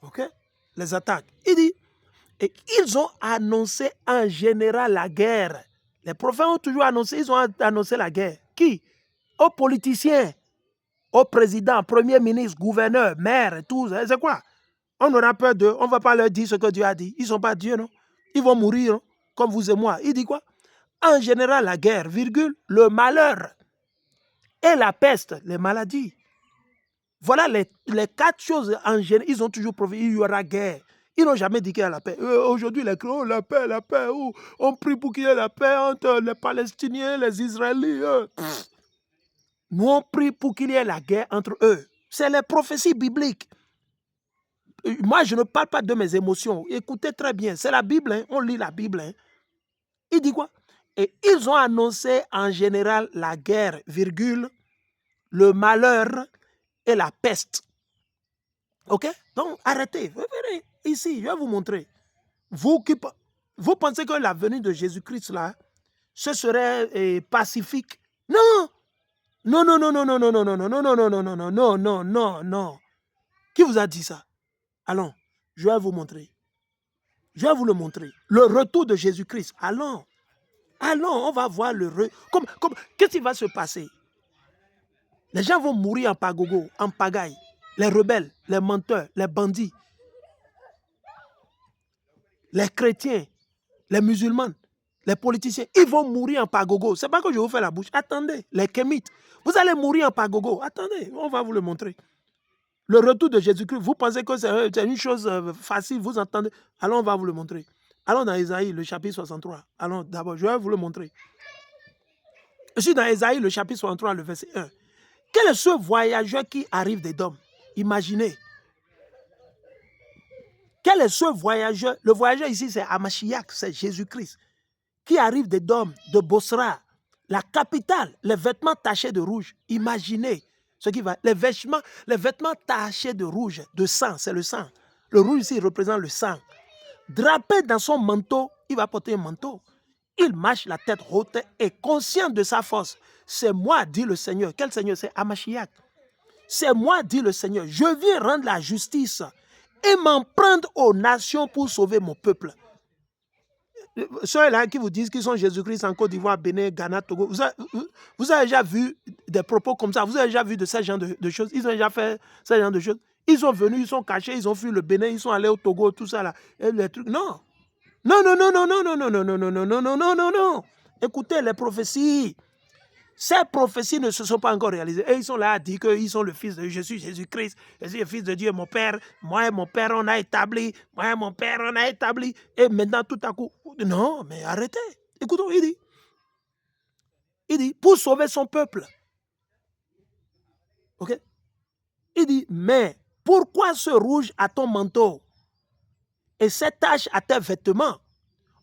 Ok? Les attaques. Il dit, et ils ont annoncé en général la guerre. Les prophètes ont toujours annoncé, ils ont annoncé la guerre. Qui? Aux politiciens, aux présidents, premiers ministres, gouverneurs, maires, tout. C'est quoi? On aura peur d'eux, on ne va pas leur dire ce que Dieu a dit. Ils ne sont pas Dieu, non? Ils vont mourir, non? Comme vous et moi. Il dit quoi? En général, la guerre, virgule, le malheur et la peste, les maladies. Voilà les quatre choses en général. Ils ont toujours profité, il y aura guerre. Ils n'ont jamais dit qu'il y a la paix. Aujourd'hui, les créoles, la paix, la paix. On prie pour qu'il y ait la paix entre les Palestiniens, les Israéliens. Nous, on prie pour qu'il y ait la guerre entre eux. C'est les prophéties bibliques. Moi, je ne parle pas de mes émotions. Écoutez très bien, c'est la Bible, hein. On lit la Bible. Hein. Il dit quoi? Et ils ont annoncé en général la guerre, virgule, le malheur et la peste. Ok? Donc, arrêtez. Vous verrez, ici, je vais vous montrer. Vous pensez que la venue de Jésus-Christ, là, ce serait pacifique? Non! Non, non, non, non, non, non, non, non, non, non, non, non, non, non, non, non, non, non. Qui vous a dit ça? Allons, je vais vous montrer. Je vais vous le montrer. Le retour de Jésus-Christ. Allons. Allons, on va voir le retour. Qu'est-ce qui va se passer? Les gens vont mourir en pagogo, en pagaille. Les rebelles, les menteurs, les bandits, les chrétiens, les musulmans, les politiciens, ils vont mourir en pagogo. C'est pas que je vous fais la bouche. Attendez, les kémites, vous allez mourir en pagogo. Attendez, on va vous le montrer. Le retour de Jésus-Christ, vous pensez que c'est une chose facile, vous entendez? Allons, on va vous le montrer. Allons dans Ésaïe, le chapitre 63. Allons, d'abord, je vais vous le montrer. Je suis dans Ésaïe, le chapitre 63, le verset 1. Quel est ce voyageur qui arrive d'Édom? Imaginez. Quel est ce voyageur? Le voyageur ici, c'est Hamashiach, c'est Jésus-Christ, qui arrive d'Édom, de Bosra, la capitale, les vêtements tachés de rouge. Imaginez ce qui va. Les vêtements tachés de rouge, de sang, c'est le sang. Le rouge ici représente le sang. Drapé dans son manteau, il va porter un manteau. Il marche la tête haute et conscient de sa force. C'est moi, dit le Seigneur. Quel Seigneur? C'est Hamashiach. C'est moi, dit le Seigneur. Je viens rendre la justice et m'en prendre aux nations pour sauver mon peuple. Ceux-là qui vous disent qu'ils sont Jésus-Christ en Côte d'Ivoire, Bénin, Ghana, Togo, vous avez déjà vu des propos comme ça? Vous avez déjà vu de ce genre de choses? Ils ont déjà fait ce genre de choses? Ils sont venus, ils sont cachés, ils ont fui le Bénin, ils sont allés au Togo, tout ça là. Et les trucs. Non. Non, non, non, non, non, non, non, non, non, non, non, non, non, non, non, non. Écoutez les prophéties. Ces prophéties ne se sont pas encore réalisées. Et ils sont là à dire qu'ils sont le fils de Jésus, Jésus-Christ. Je suis le fils de Dieu, mon père. Moi et mon père, on a établi. Moi et mon père, on a établi. Et maintenant, tout à coup, non, mais arrêtez. Écoutons, il dit, pour sauver son peuple. Ok? Il dit, mais pourquoi ce rouge à ton manteau et cette tache à tes vêtements?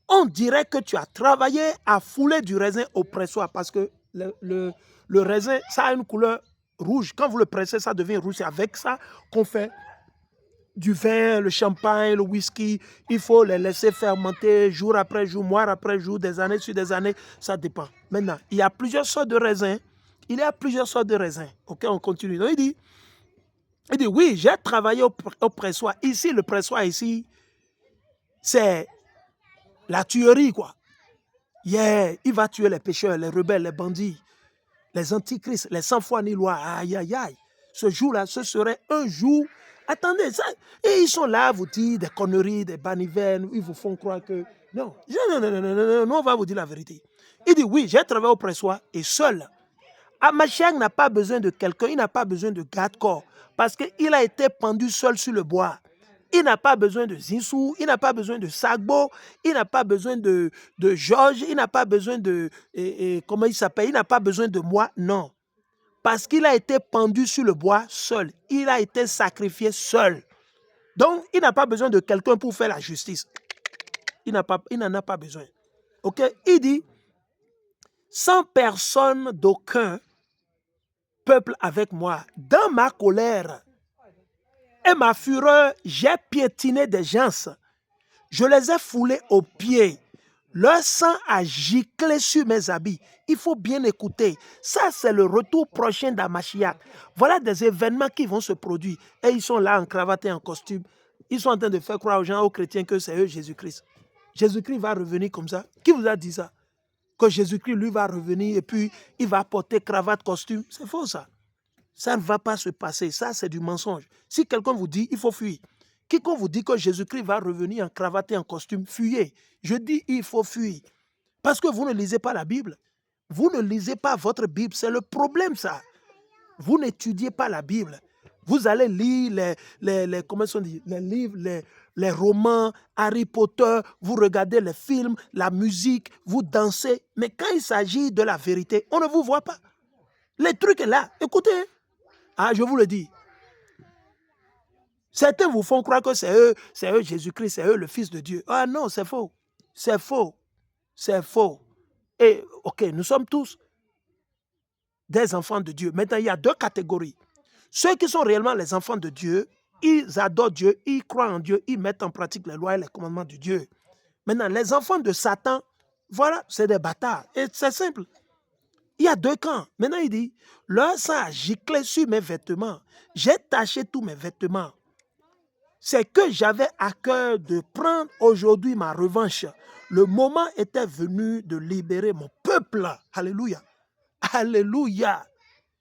On dirait que tu as travaillé à fouler du raisin au pressoir parce que le raisin, ça a une couleur rouge. Quand vous le pressez, ça devient rouge. C'est avec ça qu'on fait du vin, le champagne, le whisky. Il faut les laisser fermenter jour après jour, mois après jour, des années sur des années. Ça dépend. Maintenant, il y a plusieurs sortes de raisins. Il y a plusieurs sortes de raisins. OK, on continue. Donc, il dit, oui, j'ai travaillé au pressoir. Ici, le pressoir, ici, c'est la tuerie, quoi. Yeah, il va tuer les pécheurs, les rebelles, les bandits, les antichrists, les sans-foi ni loi. Aïe, aïe, aïe. Ce jour-là, ce serait un jour. Attendez, ça. Et ils sont là à vous dire des conneries, des banivernes. Ils vous font croire que. Non, non, non, non, non, non, non, on va vous dire la vérité. Il dit, oui, j'ai travaillé au pressoir et seul. Hamashiach n'a pas besoin de quelqu'un, il n'a pas besoin de garde-corps. Parce qu'il a été pendu seul sur le bois. Il n'a pas besoin de Zinsou, il n'a pas besoin de Sagbo, il n'a pas besoin de Georges, il n'a pas besoin de... comment il s'appelle? Il n'a pas besoin de moi, non. Parce qu'il a été pendu sur le bois seul. Il a été sacrifié seul. Donc, il n'a pas besoin de quelqu'un pour faire la justice. Il n'en a pas besoin. OK? Il dit, sans personne d'aucun peuple avec moi, dans ma colère et ma fureur, j'ai piétiné des gens. Je les ai foulés aux pieds. Leur sang a giclé sur mes habits. Il faut bien écouter. Ça, c'est le retour prochain d'Hamashiach. Voilà des événements qui vont se produire. Et ils sont là en cravate et en costume. Ils sont en train de faire croire aux gens, aux chrétiens, que c'est eux Jésus-Christ. Jésus-Christ va revenir comme ça. Qui vous a dit ça? Que Jésus-Christ, lui, va revenir et puis il va porter cravate, costume. C'est faux, ça. Ça ne va pas se passer. Ça, c'est du mensonge. Si quelqu'un vous dit, il faut fuir. Quiconque vous dit que Jésus-Christ va revenir en cravate et en costume, fuyez. Je dis, il faut fuir. Parce que vous ne lisez pas la Bible. Vous ne lisez pas votre Bible. C'est le problème, ça. Vous n'étudiez pas la Bible. Vous allez lire comment on dit, les livres, les romans, Harry Potter, vous regardez les films, la musique, vous dansez. Mais quand il s'agit de la vérité, on ne vous voit pas. Les trucs là, écoutez. Ah, je vous le dis. Certains vous font croire que c'est eux Jésus-Christ, c'est eux le Fils de Dieu. Ah non, c'est faux. C'est faux. C'est faux. Et ok, nous sommes tous des enfants de Dieu. Maintenant, il y a deux catégories. Ceux qui sont réellement les enfants de Dieu, ils adorent Dieu, ils croient en Dieu, ils mettent en pratique les lois et les commandements de Dieu. Maintenant, les enfants de Satan, voilà, c'est des bâtards. Et c'est simple. Il y a deux camps. Maintenant, il dit, leur sang a giclé sur mes vêtements. J'ai taché tous mes vêtements. C'est que j'avais à cœur de prendre aujourd'hui ma revanche. Le moment était venu de libérer mon peuple. Alléluia. Alléluia.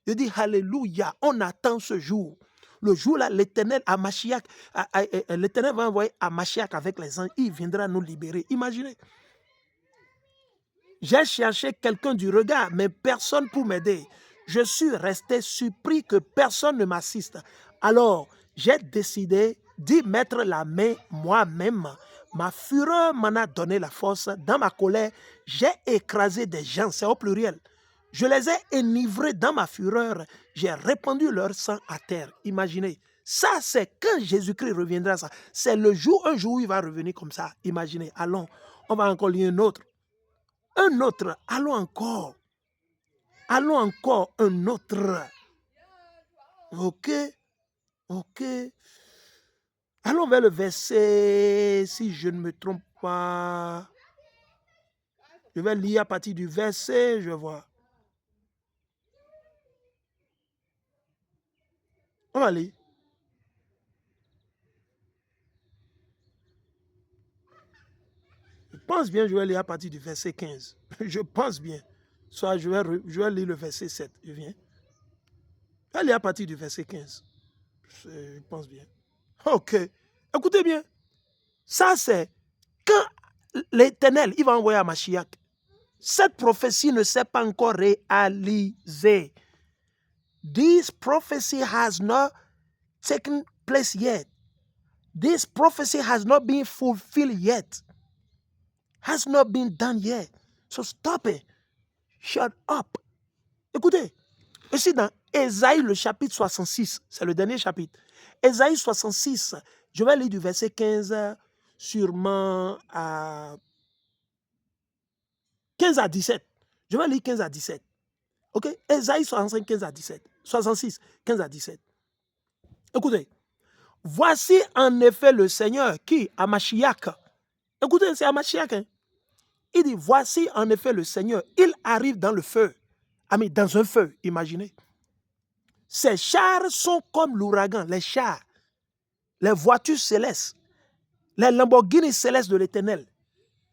Je dis alléluia. On attend ce jour. Le jour-là, l'Éternel à Mashiach, l'Éternel va envoyer à Mashiach avec les anges. Il viendra nous libérer. Imaginez. J'ai cherché quelqu'un du regard, mais personne pour m'aider. Je suis resté surpris que personne ne m'assiste. Alors, j'ai décidé d'y mettre la main moi-même. Ma fureur m'en a donné la force. Dans ma colère, j'ai écrasé des gens, c'est au pluriel. Je les ai enivrés dans ma fureur. J'ai répandu leur sang à terre. Imaginez. Ça, c'est quand Jésus-Christ reviendra. Ça. C'est le jour, un jour où il va revenir comme ça. Imaginez. Allons, on va encore lire un autre. Un autre. Allons encore. Allons encore un autre. Ok. Ok. Allons vers le verset, si je ne me trompe pas. Je vais lire à partir du verset, je vois. On va lire. Je pense bien, je vais lire à partir du verset 15. Je pense bien. Soit je vais lire le verset 7. Je viens. Je vais lire à partir du verset 15. Je pense bien. Ok. Écoutez bien. Ça, c'est quand l'Éternel, il va envoyer à Mashiach. Cette prophétie ne s'est pas encore réalisée. This prophecy has not taken place yet. This prophecy has not been fulfilled yet. Has not been done yet. So stop it. Shut up. Écoutez, ici dans Ésaïe, le chapitre 66, c'est le dernier chapitre. Ésaïe 66, je vais lire du verset 15 sûrement à 15 à 17. Je vais lire 15 à 17. Ok? Ésaïe 65, 15 à 17. 66, 15 à 17. Écoutez. Voici en effet le Seigneur qui, à Mashiach, écoutez, c'est à Mashiach, hein? Il dit, voici en effet le Seigneur, il arrive dans le feu, dans un feu, imaginez. Ses chars sont comme l'ouragan, les chars, les voitures célestes, les Lamborghini célestes de l'Éternel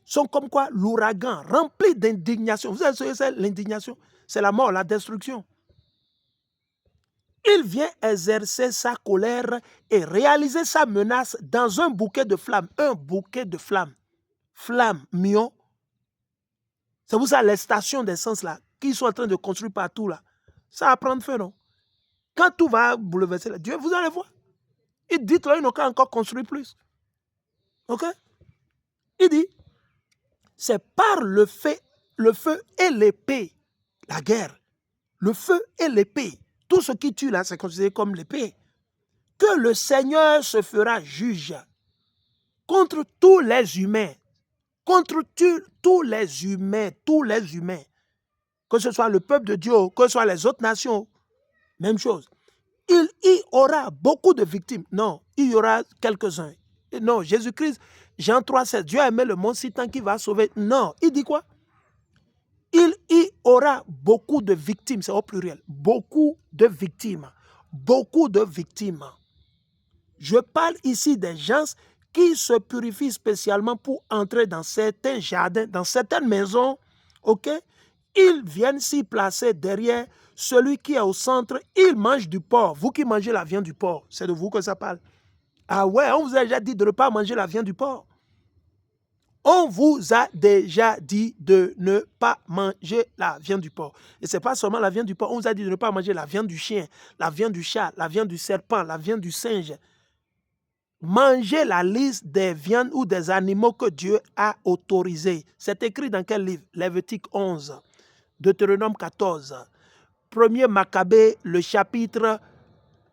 sont comme quoi l'ouragan, rempli d'indignation. Vous savez ce que c'est l'indignation? C'est la mort, la destruction. Il vient exercer sa colère et réaliser sa menace dans un bouquet de flammes. Un bouquet de flammes. Flammes, mion. C'est pour ça les stations d'essence là, qui sont en train de construire partout là. Ça va prendre feu, non? Quand tout va bouleverser, Dieu, vous allez voir. Il dit là, ils n'ont qu'à encore construire plus. Ok? Il dit, c'est par le feu et l'épée, la guerre. Le feu et l'épée. Tout ce qui tue là, c'est considéré comme l'épée. Que le Seigneur se fera juge contre tous les humains. Contre tous les humains. Que ce soit le peuple de Dieu, que ce soit les autres nations. Même chose. Il y aura beaucoup de victimes. Non, il y aura quelques-uns. Non, Jésus-Christ, Jean 3,16, Dieu a aimé le monde si tant qu'il va sauver. Non, il dit quoi? Il y aura beaucoup de victimes, c'est au pluriel. Beaucoup de victimes. Beaucoup de victimes. Je parle ici des gens qui se purifient spécialement pour entrer dans certains jardins, dans certaines maisons, ok? Ils viennent s'y placer derrière celui qui est au centre, il mange du porc. Vous qui mangez la viande du porc, c'est de vous que ça parle. Ah ouais, on vous a déjà dit de ne pas manger la viande du porc. On vous a déjà dit de ne pas manger la viande du porc. Et ce n'est pas seulement la viande du porc, on vous a dit de ne pas manger la viande du chien, la viande du chat, la viande du serpent, la viande du singe. Mangez la liste des viandes ou des animaux que Dieu a autorisés. C'est écrit dans quel livre? Lévitique 11, Deutéronome 14, 1er Maccabée, le chapitre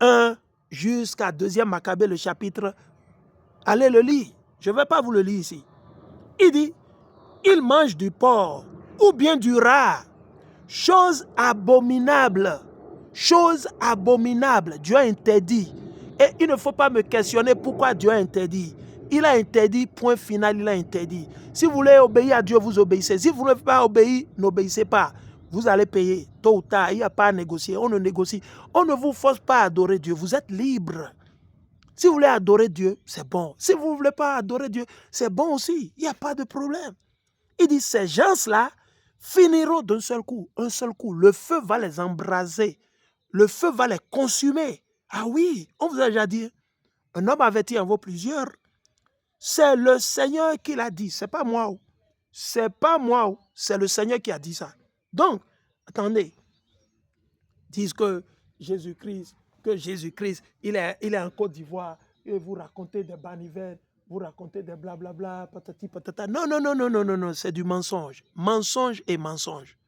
1 jusqu'à 2e Maccabée, le chapitre. Allez le lire. Je ne vais pas vous le lire ici. Il dit, il mange du porc ou bien du rat. Chose abominable. Chose abominable. Dieu a interdit. Et il ne faut pas me questionner pourquoi Dieu a interdit. Il a interdit, point final, il a interdit. Si vous voulez obéir à Dieu, vous obéissez. Si vous ne voulez pas obéir, n'obéissez pas. Vous allez payer, tôt ou tard. Il n'y a pas à négocier. On ne négocie. On ne vous force pas à adorer Dieu. Vous êtes libre. Si vous voulez adorer Dieu, c'est bon. Si vous ne voulez pas adorer Dieu, c'est bon aussi. Il n'y a pas de problème. Il dit, ces gens-là finiront d'un seul coup, un seul coup. Le feu va les embraser. Le feu va les consumer. Ah oui, on vous a déjà dit, un homme averti en vaut plusieurs. C'est le Seigneur qui l'a dit, c'est pas moi. C'est pas moi, c'est le Seigneur qui a dit ça. Donc, attendez, disent que Jésus-Christ, il est en Côte d'Ivoire, et vous racontez des banivernes, vous racontez des blablabla, patati patata. Non, non, non, non, non, non, non, c'est du mensonge. Mensonge et mensonge.